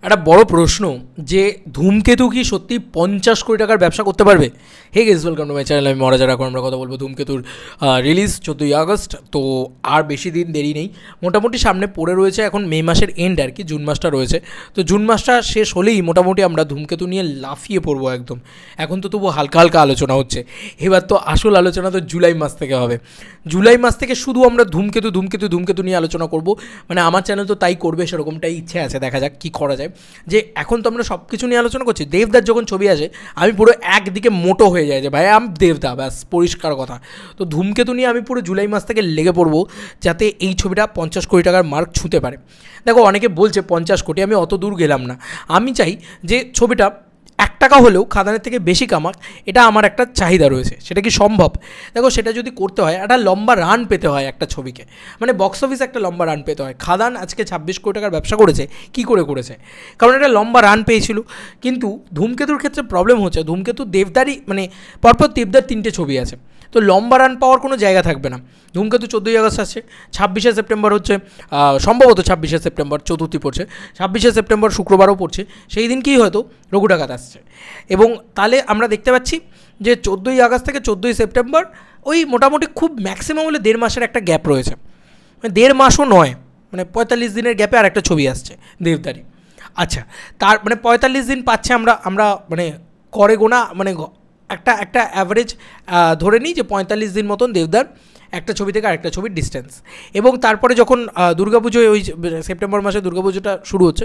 একটা বড় প্রশ্ন যে ধূমকেতু কি সত্যি 50 কোটি টাকার ব্যবসা করতে পারবে? Hey guys, welcome to my channel. আমি মহারাজার। এখন আমরা কথা বলবো ধূমকেতুর রিলিজ 14ই আগস্ট। তো আর বেশি দিন দেরি নেই, মোটামুটি সামনে পড়ে রয়েছে এখন মে মাসের এন্ড আর কি, জুন মাসটা রয়েছে। তো জুন মাসটা শেষ হলেই মোটামুটি আমরা ধূমকেতু নিয়ে লাফিয়ে পড়বো একদম। এখন তো তবু হালকা হালকা আলোচনা হচ্ছে, এবার তো আসল আলোচনা তো জুলাই মাস থেকে হবে। জুলাই মাস থেকে শুধু আমরা ধূমকেতু ধূমকেতু ধূমকেতু নিয়ে আলোচনা করব, মানে আমার চ্যানেল তো তাই করবে, সেরকমটাই ইচ্ছে আছে। দেখা যাক কী করা যায়। যে এখন তো আমরা সব কিছু নিয়ে আলোচনা করছি, দেবদার যখন ছবি আসে আমি পুরো একদিকে মোটো হয়ে যায় যে ভাই আমি দেবদা, ব্যাস পরিষ্কার কথা। তো ধূমকেতু নিয়ে আমি পুরো জুলাই মাস থেকে লেগে পড়বো যাতে এই ছবিটা 50 কোটি টাকার মার্ক ছুঁতে পারে। দেখো, অনেকে বলছে 50 কোটি, আমি অত দূর গেলাম না। আমি চাই যে ছবিটা 1 টাকা হলেও খাদানের থেকে বেশি কামাক, এটা আমার একটা চাহিদা রয়েছে। সেটা কি সম্ভব? দেখো, সেটা যদি করতে হয় একটা লম্বা রান পেতে হয় একটা ছবিকে, মানে বক্স অফিসে একটা লম্বা রান পেতে হয়। খাদান আজকে 26 কোটি টাকার ব্যবসা করেছে, কী করে করেছে? কারণ এটা লম্বা রান পেয়েছিল। কিন্তু ধূমকেতুর ক্ষেত্রে প্রবলেম হচ্ছে, ধূমকেতু দেবদারই মানে পরপর দেবদার 3টে ছবি আছে, তো লম্বা রান পাওয়ার কোনো জায়গা থাকবে না। ধূমকেতু 14ই আগস্ট আসছে, 26শে সেপ্টেম্বর হচ্ছে সম্ভবত 26শে সেপ্টেম্বর চতুর্থী পড়ছে, 26শে সেপ্টেম্বর শুক্রবারও পড়ছে, সেই দিনকেই হয়তো রঘু ডাকাত আসছে। এবং তাহলে আমরা দেখতে পাচ্ছি যে 14ই আগস্ট থেকে 14ই সেপ্টেম্বর ওই মোটামুটি খুব ম্যাক্সিমাম হলে 1.5 মাসের একটা গ্যাপ রয়েছে, মানে 1.5 মাসও নয়, মানে 45 দিনের গ্যাপে আর একটা ছবি আসছে দেবদারি। আচ্ছা, তার মানে 45 দিন পাচ্ছে আমরা মানে করে গোনা, মানে একটা অ্যাভারেজ ধরে নিই যে 45 দিন মতন দেবদার একটা ছবি থেকে আরেকটা ছবির ডিস্টেন্স। এবং তারপরে যখন দুর্গাপুজোয় ওই সেপ্টেম্বর মাসে দুর্গাপুজোটা শুরু হচ্ছে,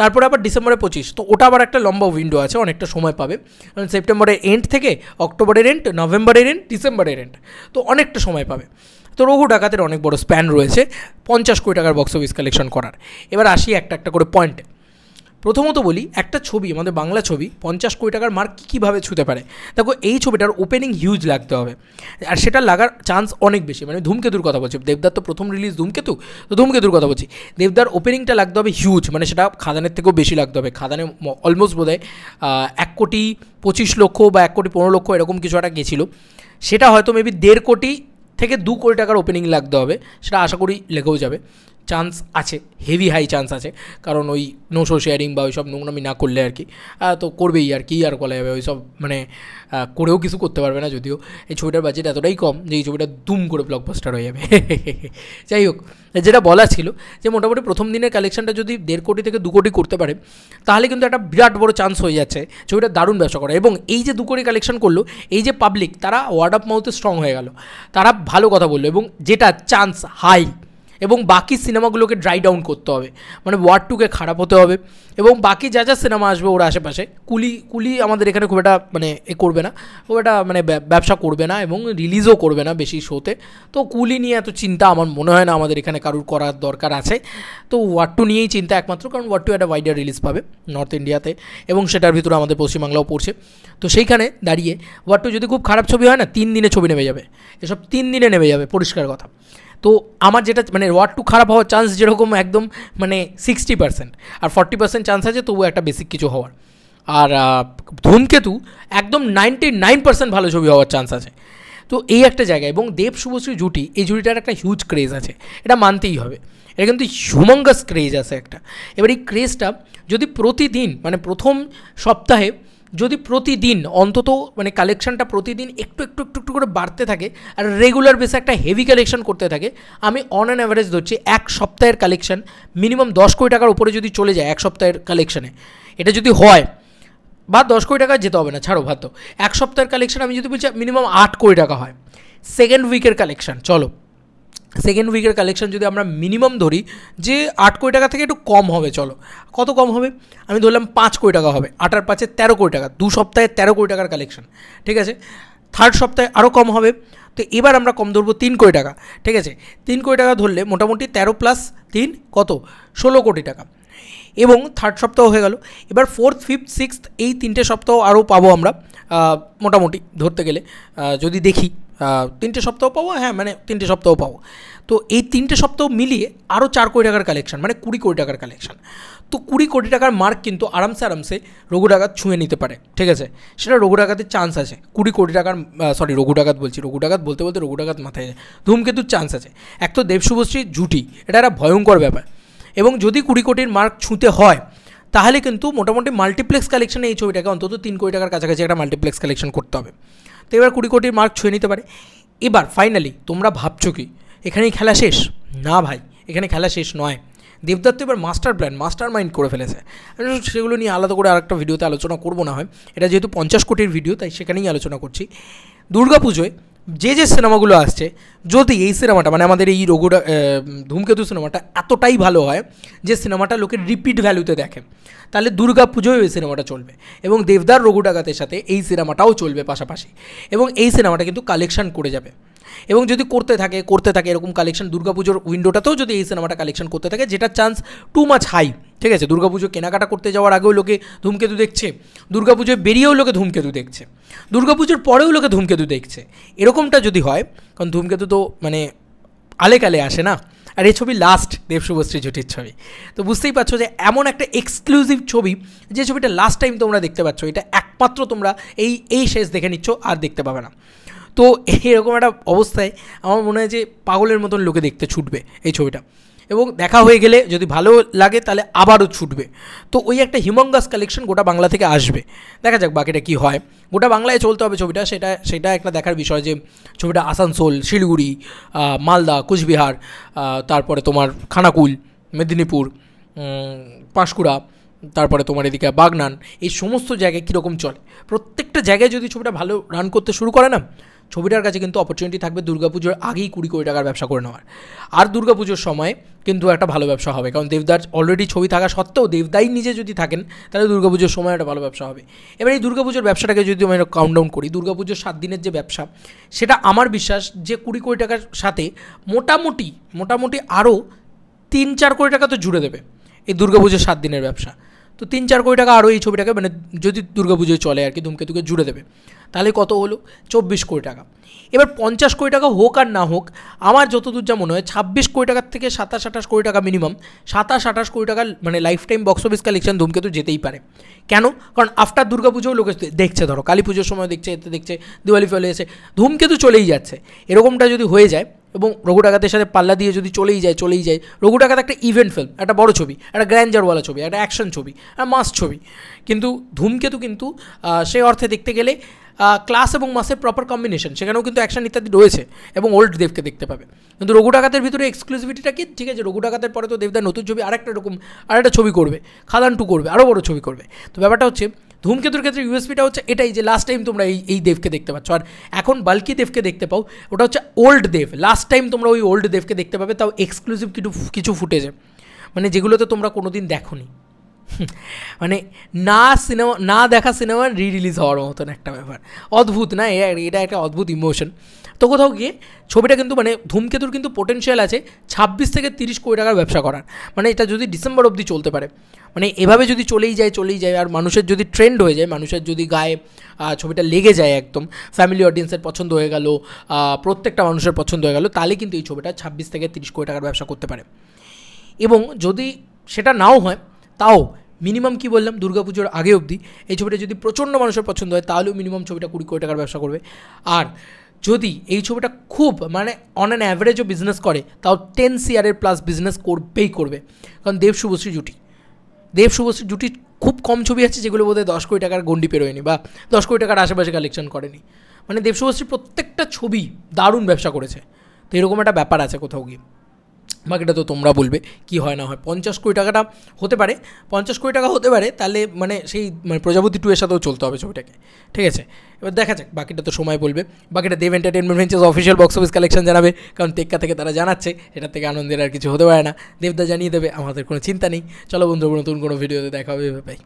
তারপরে আবার ডিসেম্বরে 25, তো ওটা আবার একটা লম্বা উইন্ডো আছে, অনেকটা সময় পাবে। কারণ সেপ্টেম্বরের এন্ড থেকে অক্টোবরের এন্ড, নভেম্বরের এন্ড, ডিসেম্বরের এন্ড, তো অনেকটা সময় পাবে। তো রঘু ডাকাতের অনেক বড় স্প্যান রয়েছে 50 কোটি টাকার বক্স অফিস কালেকশন করার। এবার আসি একটা একটা করে পয়েন্টে। প্রথমত বলি, একটা ছবি, আমাদের বাংলা ছবি 50 কোটি টাকার মার্ক কীভাবে ছুঁতে পারে। দেখো, এই ছবিটার ওপেনিং হিউজ লাগতে হবে, আর সেটা লাগার চান্স অনেক বেশি। মানে ধূমকেতুর কথা বলছি, দেবদার তো প্রথম রিলিজ ধূমকেতু, তো ধূমকেতুর কথা বলছি। দেবদার ওপেনিংটা লাগতে হবে হিউজ, মানে সেটা খাদানের থেকেও বেশি লাগতে হবে। খাদানে অলমোস্ট বোধহয় 1,25,00,000 বা 1,15,00,000 এরকম কিছু একটা গেছিলো। সেটা হয়তো মেবি 1.5 কোটি থেকে 2 কোটি টাকার ওপেনিং লাগতে হবে, সেটা আশা করি লেগেও যাবে। চান্স আছে, হেভি হাই চান্স আছে, কারণ ওই নো শো শেয়ারিং বা ওই সব নোংরামি না করলে আর কি, তো করবেই আর কি, আর বলা যাবে ওই সব, মানে করেও কিছু করতে পারবে না। যদিও এই ছবিটার বাজেট এতটাই কম যে এই ছবিটা দুম করে ব্লকবাস্টার হয়ে যাবে। যাই হোক, যেটা বলা ছিল যে মোটামুটি প্রথম দিনের কালেকশনটা যদি 1.5 কোটি থেকে 2 কোটি করতে পারে, তাহলে কিন্তু একটা বিরাট বড় চান্স হয়ে যাচ্ছে ছবিটা দারুণ ব্যবসা করা। এবং এই যে 2 কোটি কালেকশন করলো, এই যে পাবলিক, তারা ওয়ার্ড অফ মাউথে স্ট্রং হয়ে গেল, তারা ভালো কথা বললো, এবং যেটা চান্স হাই। এবং বাকি সিনেমাগুলোকে ড্রাই ডাউন করতে হবে, মানে ওয়ার্ড 2কে খারাপ হতে হবে। এবং বাকি যা যা সিনেমা আসবে ওর আশেপাশে, কুলি আমাদের এখানে খুব একটা মানে করবে না, খুব একটা মানে ব্যবসা করবে না, এবং রিলিজও করবে না বেশি শোতে। তো কুলি নিয়ে এত চিন্তা আমার মনে হয় না আমাদের এখানে কারুর করার দরকার আছে। তো ওয়ার্ড 2 নিয়েই চিন্তা একমাত্র, কারণ ওয়ার্ড 2 একটা ওয়াইডার রিলিজ পাবে নর্থ ইন্ডিয়াতে, এবং সেটার ভিতরে আমাদের পশ্চিমবাংলাও পড়ছে। তো সেইখানে দাঁড়িয়ে ওয়ার্ড 2 যদি খুব খারাপ ছবি হয় না, 3 দিনে ছবি নেমে যাবে, এসব 3 দিনে নেমে যাবে, পরিষ্কার কথা। তো আমার যেটা মানে ওয়ার্ড 2 খারাপ হওয়ার চান্স যেরকম একদম মানে 60%, আর 40% চান্স আছে তবু একটা বেসিক কিছু হওয়ার। আর ধূমকেতু একদম 99% ভালো ছবি হওয়ার চান্স আছে। তো এই একটা জায়গা, এবং দেব শুভশ্রী জুটি, এই জুটিটার একটা হিউজ ক্রেজ আছে, এটা মানতেই হবে। এটা কিন্তু হিউমাঙ্গাস ক্রেজ আছে একটা। এবার এই ক্রেজটা যদি প্রতিদিন, মানে প্রথম সপ্তাহে যদি প্রতিদিন অন্তত মানে কালেকশানটা প্রতিদিন একটু একটু একটু একটু করে বাড়তে থাকে, আর রেগুলার বেসে একটা হেভি কালেকশন করতে থাকে, আমি অন অ্যান অ্যাভারেজ ধরছি 1 সপ্তাহের কালেকশন মিনিমাম 10 কোটি টাকার উপরে যদি চলে যায় 1 সপ্তাহের কালেকশানে, এটা যদি হয়, বা 10 কোটি টাকা যেতে হবে না, ছাড়ো ভাত, 1 সপ্তাহের কালেকশন আমি যদি বলছি মিনিমাম 8 কোটি টাকা হয়। সেকেন্ড উইকের কালেকশন, চলো সেকেন্ড উইকের কালেকশন যদি আমরা মিনিমাম ধরি যে 8 কোটি টাকা থেকে একটু কম হবে, চলো কত কম হবে, আমি ধরলাম 5 কোটি টাকা হবে, 8 আর 5 13 কোটি টাকা, 2 সপ্তাহে 13 কোটি টাকার কালেকশন, ঠিক আছে। থার্ড সপ্তাহে আরও কম হবে, তো এবার আমরা কম ধরবো 3 কোটি টাকা, ঠিক আছে। 3 কোটি টাকা ধরলে মোটামুটি 13 + 3 কত, 16 কোটি টাকা। এবং থার্ড সপ্তাহ হয়ে গেল। এবার 4th, 5th, 6th এই 3টে সপ্তাহ আরও পাবো আমরা, মোটামুটি ধরতে গেলে যদি দেখি 3টে সপ্তাহ পাবো, হ্যাঁ মানে 3টে সপ্তাহ পাবো। তো এই 3টে সপ্তাহ মিলিয়ে আরও 4 কোটি টাকার কালেকশন, মানে 20 কোটি টাকার কালেকশন। তো 20 কোটি টাকার মার্ক কিন্তু আরামসে রঘু ডাকাত ছুঁয়ে নিতে পারে, ঠিক আছে। সেটা রঘু ডাকাতের চান্স আছে, 20 কোটি টাকার, রঘু ডাকাত বলতে রঘু ডাকাত মাথায় যায়, ধূমকেতুর চান্স আছে। এক তো দেব শুভশ্রী জুটি, এটা একটা ভয়ঙ্কর ব্যাপার। এবং যদি 20 কোটির মার্ক ছুঁতে হয়, তাহলে কিন্তু মোটামুটি মাল্টিপ্লেক্স কালেকশনে এই ছবিটাকে অন্তত 3 কোটি টাকার কাছাকাছি একটা মাল্টিপ্লেক্স কালেকশন করতে হবে। তো এবার 20 কোটির মার্ক ছুঁয়ে নিতে পারে। এবার ফাইনালি তোমরা ভাবছো কি এখানেই খেলা শেষ? না ভাই, এখানে খেলা শেষ নয়। দেবদার তো এবার মাস্টার প্ল্যান, মাস্টার মাইন্ড করে ফেলেছে। সেগুলো নিয়ে আলাদা করে আরেকটা ভিডিওতে আলোচনা করবো না হয়, এটা যেহেতু 50 কোটির ভিডিও তাই সেখানেই আলোচনা করছি। দুর্গাপুজোয় যে সিনেমাগুলো আসছে, যদি এই সিনেমাটা মানে আমাদের এই ধূমকেতু সিনেমাটা এতটাই ভালো হয় যে সিনেমাটা লোকে রিপিট ভ্যালুতে দেখে, তাহলে দুর্গাপুজোয় এই সিনেমাটা চলবে এবং দেবদার রঘু ডাকাতের সাথে এই সিনেমাটাও চলবে পাশাপাশি, এবং এই সিনেমাটা কিন্তু কালেকশন করে যাবে। এবং যদি করতে থাকে এরকম কালেকশন দুর্গাপুজোর উইন্ডোটাতেও যদি এই সিনেমাটা কালেকশন করতে থাকে, যেটার চান্স টু মাচ হাই, ঠিক আছে। দুর্গাপুজো কেনাকাটা করতে যাওয়ার আগেও লোকে ধূমকেতু দেখছে, দুর্গাপুজোয় বেরিয়েও লোকে ধূমকেতু দেখছে, দুর্গাপুজোর পরেও লোকে ধূমকেতু দেখছে। এরকমটা যদি হয়, কারণ ধূমকেতু তো মানে আলে কালে আসে না, আর এই ছবি লাস্ট দেব শুভশ্রী জুটির ছবি, তো বুঝতেই পারছো যে এমন একটা এক্সক্লুসিভ ছবি যে ছবিটা লাস্ট টাইম তোমরা দেখতে পাচ্ছ, এটা একমাত্র তোমরা এই শেষ দেখে নিচ্ছ, আর দেখতে পাবে না। তো এরকম একটা অবস্থায় আমার মনে হয় যে পাগলের মতন লোকে দেখতে ছুটবে এই ছবিটা, এবং দেখা হয়ে গেলে যদি ভালো লাগে তাহলে আবারও ছুটবে। তো ওই একটা হিউমাঙ্গাস কালেকশন গোটা বাংলা থেকে আসবে, দেখা যাক বাকিটা কী হয়। গোটা বাংলায় চলতে হবে ছবিটা, সেটা একটা দেখার বিষয় যে ছবিটা আসানসোল, শিলিগুড়ি, মালদা, কুচবিহার, তারপরে তোমার খানাকুল, মেদিনীপুর, পাঁশকুড়া, তারপরে তোমার এদিকে বাগনান, এই সমস্ত জায়গায় কীরকম চলে। প্রত্যেকটা জায়গায় যদি ছবিটা ভালো রান করতে শুরু করে না, ছবিটার কাছে কিন্তু অপরচুনিটি থাকবে দুর্গাপুজোর আগেই 20 কোটি টাকার ব্যবসা করে নেওয়ার। আর দুর্গাপুজোর সময় কিন্তু একটা ভালো ব্যবসা হবে, কারণ দেবদার অলরেডি ছবি থাকা সত্ত্বেও দেবদাই নিজে যদি থাকেন তাহলে দুর্গাপুজোর সময় একটা ভালো ব্যবসা হবে। এবার এই দুর্গাপুজোর ব্যবসাটাকে যদি আমি কাউন্টডাউন করি, দুর্গাপুজোর 7 দিনের যে ব্যবসা, সেটা আমার বিশ্বাস যে 20 কোটি টাকার সাথে মোটামুটি আরও 3-4 কোটি টাকা তো জুড়ে দেবে এই দুর্গাপুজোর 7 দিনের ব্যবসা। তো 3-4 কোটি টাকা আরও এই ছবিটাকে মানে যদি দুর্গাপুজোয় চলে আর কি ধূমকেতুকে জুড়ে দেবে, তাহলে কত হলো? 24 কোটি টাকা। এবার 50 কোটি টাকা হোক আর না হোক, আমার যতদূর যা মনে হয় 26 কোটি টাকার থেকে 27-28 কোটি টাকা মিনিমাম, 27-28 কোটি টাকা মানে life time box office collection ধূমকেতু যেতেই পারে। কেন? কারণ আফটার দুর্গাপুজোও লোকে দেখছে, ধরো কালী পুজোর সময় দেখছে, এতে দেখছে, দিওয়ালি ফলে এসে ধূমকেতু চলেই যাচ্ছে। এরকমটা যদি হয়ে যায় এবং রঘু ডাকাতের সাথে পাল্লা দিয়ে যদি চলেই যায়, রঘু ডাকাত একটা ইভেন্ট ফিল্ম, একটা বড় ছবি, একটা গ্র্যান্ডারওয়ালা ছবি, একটা অ্যাকশন ছবি, একটা মাস ছবি, কিন্তু ধূমকেতু কিন্তু সেই অর্থে দেখতে গেলে ক্লাস এবং মাসের প্রপার কম্বিনেশন, সেখানেও কিন্তু অ্যাকশন ইত্যাদি রয়েছে এবং ওল্ড দেবকে দেখতে পাবে। কিন্তু রঘু ডাকাতের ভিতরে এক্সক্লুসিভিটিটা কি? ঠিক আছে, রঘু ডাকাতের পরে তো দেবদার নতুন ছবি আরেকটা ছবি করবে, খাদান 2 করবে, আরও বড় ছবি করবে। তো ব্যাপারটা হচ্ছে ধূমকেতুর ক্ষেত্রে ইউএসপিটা হচ্ছে এটাই যে লাস্ট টাইম তোমরা এই দেবকে দেখতে পাচ্ছ, আর এখন বাল্কি দেবকে দেখতে পাও, ওটা হচ্ছে ওল্ড দেব। লাস্ট টাইম তোমরা ওই ওল্ড দেবকে দেখতে পাবে, তাও এক্সক্লুসিভ কিছু ফুটেজে, মানে যেগুলোতে তোমরা কোনো দিন দেখোনি। মানে না দেখা সিনেমা রিলিজ হওয়ার মতন একটা ব্যাপার, অদ্ভুত না? এটা একটা অদ্ভুত ইমোশন। তো কোথাও গিয়ে ছবিটা কিন্তু মানে ধূমকেতুর কিন্তু পোটেনশিয়াল আছে 26 থেকে 30 কোটি টাকার ব্যবসা করার, মানে এটা যদি ডিসেম্বর অবধি চলতে পারে, মানে এভাবে যদি চলেই যায় আর মানুষের যদি ট্রেন্ড হয়ে যায়, মানুষের যদি গায়ে ছবিটা লেগে যায়, একদম ফ্যামিলি অডিয়েন্সের পছন্দ হয়ে গেল, প্রত্যেকটা মানুষের পছন্দ হয়ে গেল, তাহলে কিন্তু এই ছবিটা 26 থেকে 30 কোটি টাকার ব্যবসা করতে পারে। এবং যদি সেটা নাও হয়, তাও মিনিমাম কি বললাম, দুর্গাপুজোর আগে অবধি এই ছবিটা যদি প্রচণ্ড মানুষের পছন্দ হয়, তাহলেও মিনিমাম ছবিটা 20 কোটি টাকার ব্যবসা করবে। আর যদি এই ছবিটা খুব মানে অন অ্যান অ্যাভারেজও বিজনেস করে, তাও 10 CR প্লাস বিজনেস করবে, কারণ দেব শুভশ্রী জুটি খুব কম ছবি আছে যেগুলো বোধহয় 10 কোটি টাকার গন্ডি পেরোয়নি বা 10 কোটি টাকার আশেপাশে কালেকশন করেনি। মানে দেব শুভশ্রী প্রত্যেকটা ছবি দারুণ ব্যবসা করেছে। তো এরকম একটা ব্যাপার আছে কোথাও গিয়ে। বাকিটা তো তোমরা বলবে কি হয় না হয়। 50 কোটি টাকাটা হতে পারে, 50 কোটি টাকা হতে পারে, তাহলে মানে সেই মানে প্রজাপতি 2 এর সাথেও চলতে হবে ছবিটাকে, ঠিক আছে। এবার দেখা যাক, বাকিটা তো সময় বলবে। বাকিটা Dev entertainment ventures official box office collection জানাবে, কারণ টেক্কা থেকে তারা জানাচ্ছে, এটার থেকে আনন্দের আর কিছু হতে পারে না। দেবদা জানিয়ে দেবে, আমাদের কোনো চিন্তা নেই। চলো বন্ধুরা, নতুন কোনো ভিডিওতে দেখা হবে, বাই।